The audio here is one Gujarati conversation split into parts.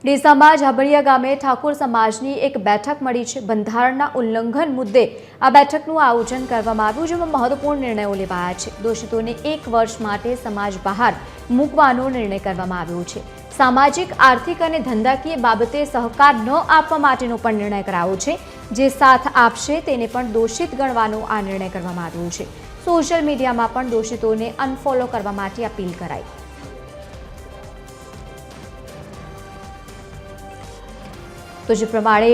ડીસામાં જાબડિયા ગામે ઠાકોર સમાજની એક બેઠક મળી છે। બંધારણના ઉલ્લંઘન મુદ્દે આ બેઠકનું આયોજન કરવામાં આવ્યું, જેમાં મહત્વપૂર્ણ નિર્ણયો લેવાયા છે। દોષિતોને 1 વર્ષ માટે સમાજ બહાર મૂકવાનો નિર્ણય કરવામાં આવ્યો છે। સામાજિક, આર્થિક અને ધંધાકીય બાબતે સહકાર ન આપવા માટેનો પણ નિર્ણય કરાયો છે। જે સાથ આપશે તેને પણ દોષિત ગણવાનો આ નિર્ણય કરવામાં આવ્યો છે। સોશિયલ મીડિયામાં પણ દોષિતોને અનફોલો કરવા માટે અપીલ કરાઈ। તો જે પ્રમાણે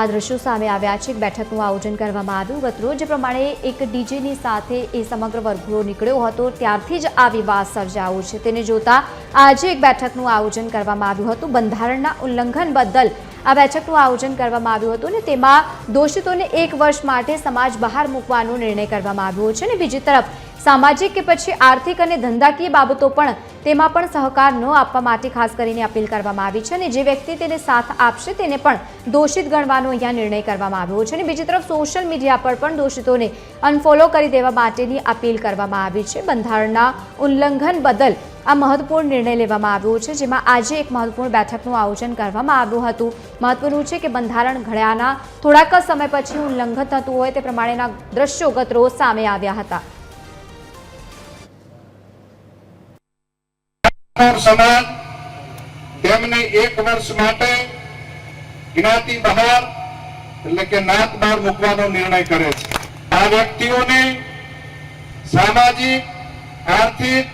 આ દ્રશ્યો સામે આવ્યા છે, બેઠકનું આયોજન કરવામાં આવ્યું। ગતરોજ જે પ્રમાણે એક ડીજેની સાથે એ સમગ્ર વરઘોડો નીકળ્યો હતો, ત્યારથી જ આ વિવાદ સર્જાયો છે। તેને જોતા આજે એક બેઠકનું આયોજન કરવામાં આવ્યું હતું। બંધારણના ઉલ્લંઘન બદલ આ બેઠકનું આયોજન કરવામાં આવ્યું હતું અને તેમાં દોષિતોને 1 વર્ષ માટે સમાજ બહાર મૂકવાનો નિર્ણય કરવામાં આવ્યો છે। અને બીજી તરફ સામાજિક કે પછી આર્થિક અને ધંધાકીય બાબતો પણ તેમાં પણ સહકાર ન આપવા માટે ખાસ કરીને અપીલ કરવામાં આવી છે અને જે વ્યક્તિ તેને સાથ આપશે તેને પણ દોષિત ગણવાનો અહીંયા નિર્ણય કરવામાં આવ્યો છે। અને બીજી તરફ સોશિયલ મીડિયા પર પણ દોષિતોને અનફોલો કરી દેવા માટેની અપીલ કરવામાં આવી છે। બંધારણના ઉલ્લંઘન બદલ આ મહત્વપૂર્ણ નિર્ણય લેવામાં આવ્યો છે, જેમાં આજે એક મહત્વપૂર્ણ બેઠકનું આયોજન કરવામાં આવ્યું હતું। મહત્વનું છે કે બંધારણ ઘડ્યાના થોડાક સમય પછી ઉલ્લંઘન થતું હોય તે પ્રમાણેના દ્રશ્યો ગતરોજ સામે આવ્યા હતા। समाज तेमने 1 वर्ष माटे ज्ञाति बहार એટલે કે નાત બહાર મૂકવાનો નિર્ણય કરે છે। આ વ્યક્તિઓને સામાજિક, આર્થિક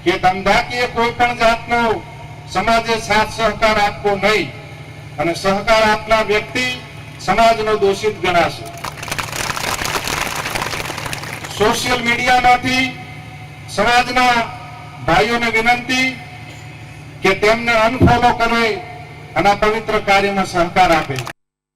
કે ધંધાકીય કોઈ પણ જાતનો સમાજે સાથ સહકાર આપવો નહીં અને સહકાર આપનાર વ્યક્તિ સમાજનો દોષિત ગણાશે। સોશિયલ મીડિયામાંથી સમાજના ભાઈઓને વિનંતી કે તેમને અનફોલો કરે અને પવિત્ર કાર્યમાં સહકાર આપે।